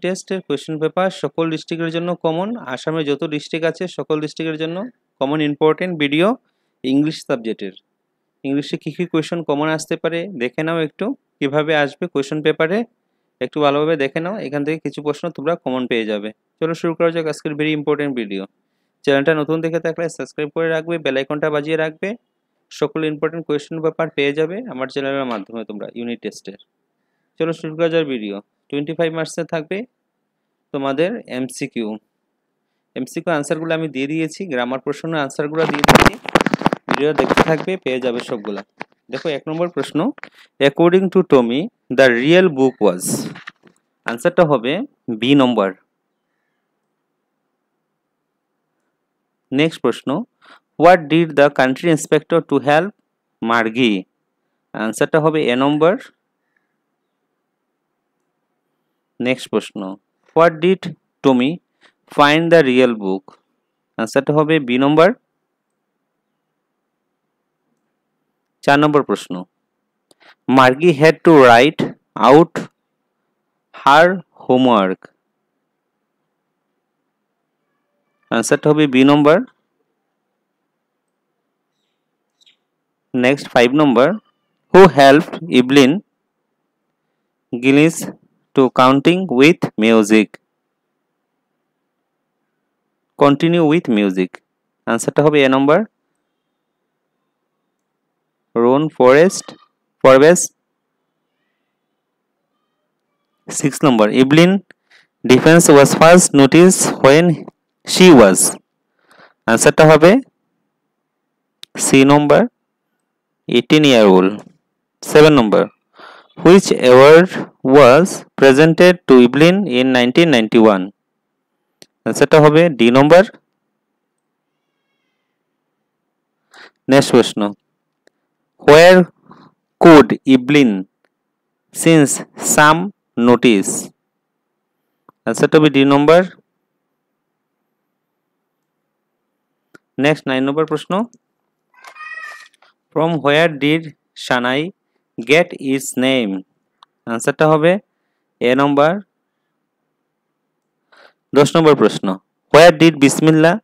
টেস্টের question paper সকল ডিস্ট্রিক্টের জন্য কমন। আসামে যত ডিস্ট্রিক্ট আছে সকল ডিস্ট্রিক্টের জন্য কমন ইম্পর্টেন্ট ভিডিও ইংলিশ সাবজেক্টের। ইংলিশে কী কী কোয়েশ্চেন কমন আসতে পারে দেখে নাও, একটু কীভাবে আসবে কোয়েশ্চেন পেপারে একটু ভালোভাবে দেখে নাও। এখান থেকে কিছু প্রশ্ন তোমরা কমন পেয়ে যাবে। চলো শুরু করা যাক আজকের ভেরি ইম্পর্টেন্ট ভিডিও। চ্যানেলটা নতুন দেখে থাকলে সাবস্ক্রাইব করে রাখবে, বেল আইকনটা বাজিয়ে রাখবে। সকল ইম্পর্টেন্ট কোয়েশ্চেন পেপার পেয়ে যাবে আমার চ্যানেলের মাধ্যমে তোমরা ইউনিট টেস্টের। চলো শুরু করা যাক ভিডিও। 25 মার্কসে থাকবে তোমাদের এমসিকিউ আনসারগুলো আমি দিয়ে দিয়েছি, গ্রামার প্রশ্নের আনসারগুলো দিয়ে দিয়েছি। ভিডিও দেখতে থাকবে, পেয়ে যাবে সবগুলা। দেখো 1 নম্বর প্রশ্ন, according to Tommy the real book was. আনসারটা হবে বি নম্বর। নেক্সট প্রশ্ন, what did the country inspector to help Margie. আনসারটা হবে এ নম্বর। নেক্সট প্রশ্ন, what did Tommy find the real book. আনসারটা হবে বি নম্বর। 4 নম্বর প্রশ্ন, Margie had to write out her homework. আনসারটা হবে B number. Next 5 number, who helped Evelyn Glennie to counting with music. Continue with music. আনসারটা হবে A number, Ron Forbes. 6 number, Evelyn defence was first notice when she was. আনসারটা হবে C number, 18 year old. 7 number, which award was presented to Evelyn in 1991? আনসারটা হবে D নম্বর। Next প্রশ্ন, where could Evelyn since some notice? আনসারটা হবে D নম্বর। Next 9 নম্বর প্রশ্ন, from where did Shanai get its name? আনসারটা হবে এ নম্বর। 10 নম্বর প্রশ্ন, where did Bismillah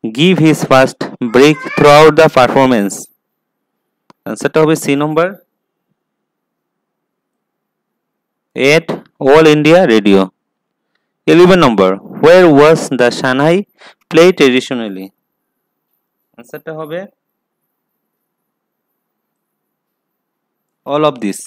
give his first break throughout the performance? আনসারটা হবে C number, at All India Radio. 11 number, where was the Shanai played traditionally? আনসারটা হবে all of this.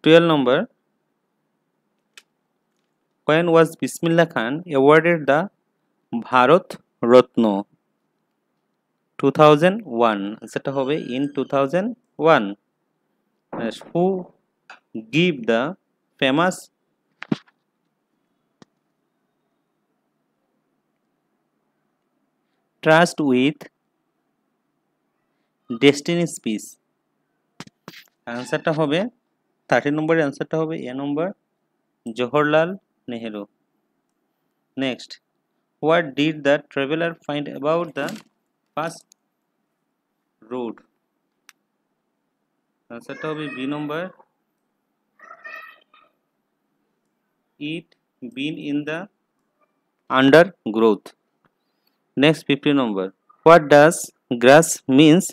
Twelve number, when was Bismillah Khan awarded the Bharat Ratna? 2001. আনসারটা হবে in 2001. Who give the famous Trust with Destiny speech? আনসারটা হবে 13 নম্বরের আনসারটা হবে A number, Jawaharlal Nehru. Next, what did the traveler find about the past road? আনসারটা হবে B number, it been in the undergrowth. Next 50 number, what does grass means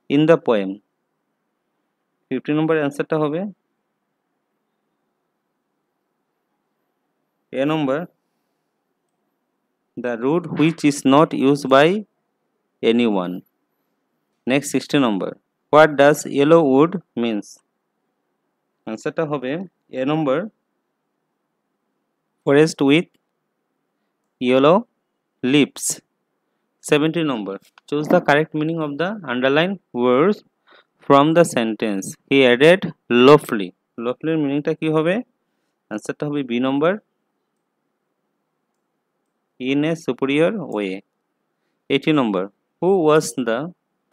in the poem? 50 number আনসারটা হবে a number, the road which is not used by anyone. Next 60 number, what does yellow wood means? আনসারটা হবে a number, forest with yellow leaves. 70 number, choose the correct meaning of the underlined words from the sentence. He added lawfully. Lawfully meaningটা কি হবে? আনসারটা হবে B number, in a superior way. 80 number, who was the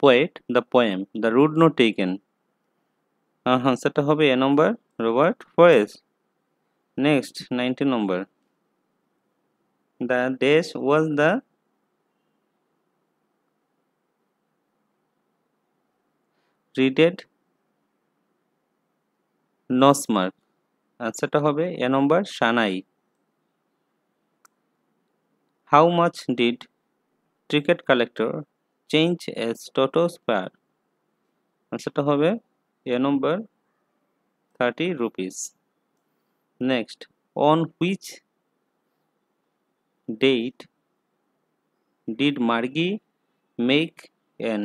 poet, the poem the road not taken? আনসারটা হবে A number, Robert Frost. Next 90 number, The dash was the readed nose mark. আনসারটা হবে A number Sanai. How much did ticket collector change as Toto's fare? আনসারটা হবে A number 30 rupees. Next, on which date did Margie make an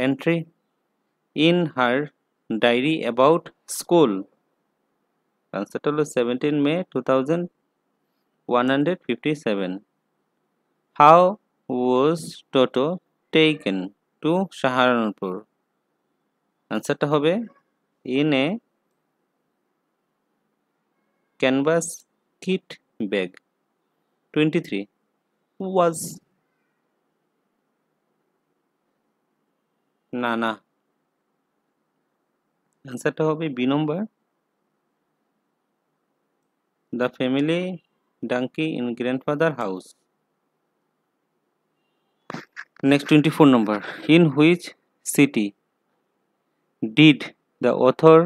entry in her diary about school? আনসারটা হলো 17 May 2157. How was Toto taken to Saharanpur? আনসারটা হবে in a canvas kit bag. 23 was না আনসারটা হবে B number the family donkey in grandfather house. Next 24 number, in which city did the author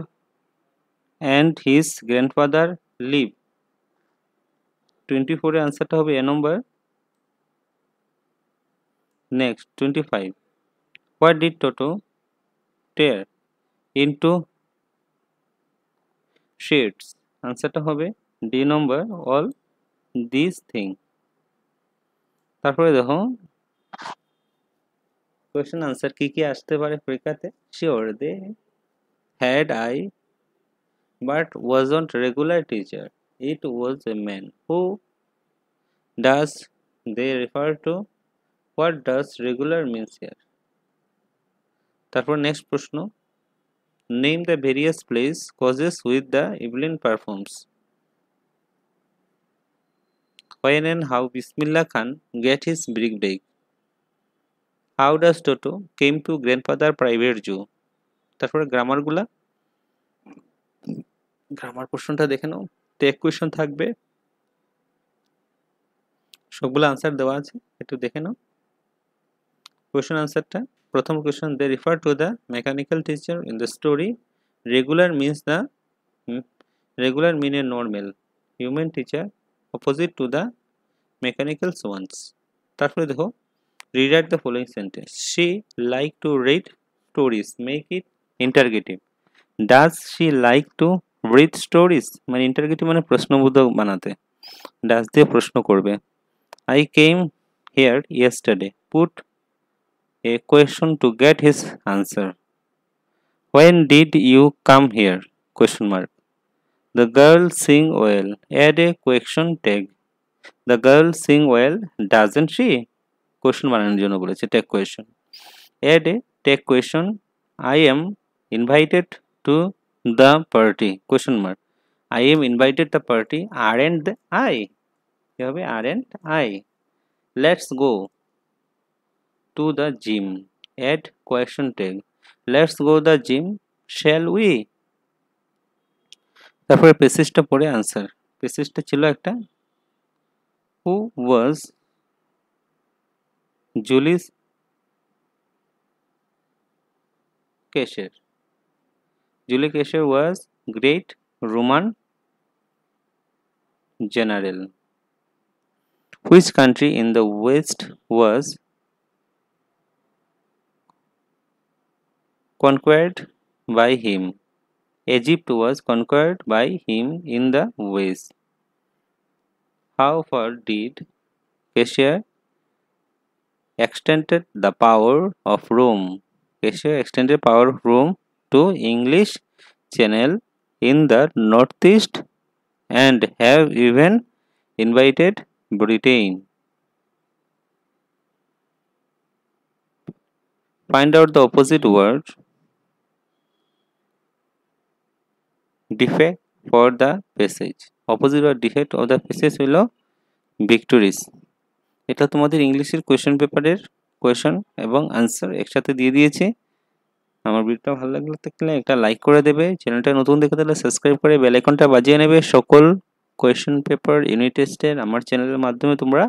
and his grandfather live? 24 এর আনসারটা হবে A number. Next 25, what did Toto tear into shreds? আনসারটা হবে D number all these things. তারপরে দেখো question answer কি কি আসতে পারে পরীক্ষাতে। Sure they had I but wasn't regular teacher, it was a man. Who does they refer to? What does regular means here? তারপর নেক্সট প্রশ্ন, name the various place causes with the Evelyn performs. When and how Bismillah Khan get his big break? How does Toto came to grandfather private zoo? তারপরে গ্রামারগুলা, grammar প্রশ্নটা দেখে নাও, take question থাকবে, সবগুলো answer দেওয়া আছে, একটু দেখে নাও কোয়েশ্চন আনসারটা। প্রথম question, they refer to the mechanical teacher in the story, regular means the regular mean a normal human teacher opposite to the mechanical ones. তারপরে দেখো rewrite the following sentence, she like to read stories, make it interrogative. Does she like to read stories মানে interrogative মানে প্রশ্নবোধক বানাতে, does দিয়ে প্রশ্ন করবে। I came here yesterday, put a question to get his answer. When did you come here? Question mark. The girl sing well, add a question tag. The girl sing well, doesn't she? Question বানানোর জন্য বলেছে tag question. Add a tag question. I am invited to the party. Question mark. I am invited the party. Aren't I? কি হবে? Aren't I? Let's go to the gym. Add question tag. Let's go the gym. Shall we? তারপরে প্যাসেজটা পড়ে answer. প্যাসেজটা ছিল একটা, who was Julius Caesar? Julius Caesar was great Roman general. Which country in the West was conquered by him? Egypt was conquered by him in the West. How far did Caesar extended the power of Rome? Caesar extended power of Rome to English Channel in the northeast and have even invited Britain. Find out the opposite word defect for the passage. Opposite or defect of the passage হলো victories. এটা তোমাদের ইংলিশের question পেপারের question এবং answer একসাথে দিয়ে দিয়েছি। আমার ভিডিওটা ভালো লাগলে থাকলে একটা লাইক করে দেবে, চ্যানেলটা নতুন দেখে তাহলে সাবস্ক্রাইব করে বেল আইকনটা বাজিয়ে নেবে। সকল কোয়েশ্চেন পেপার ইউনিট টেস্টের আমার চ্যানেলের মাধ্যমে তোমরা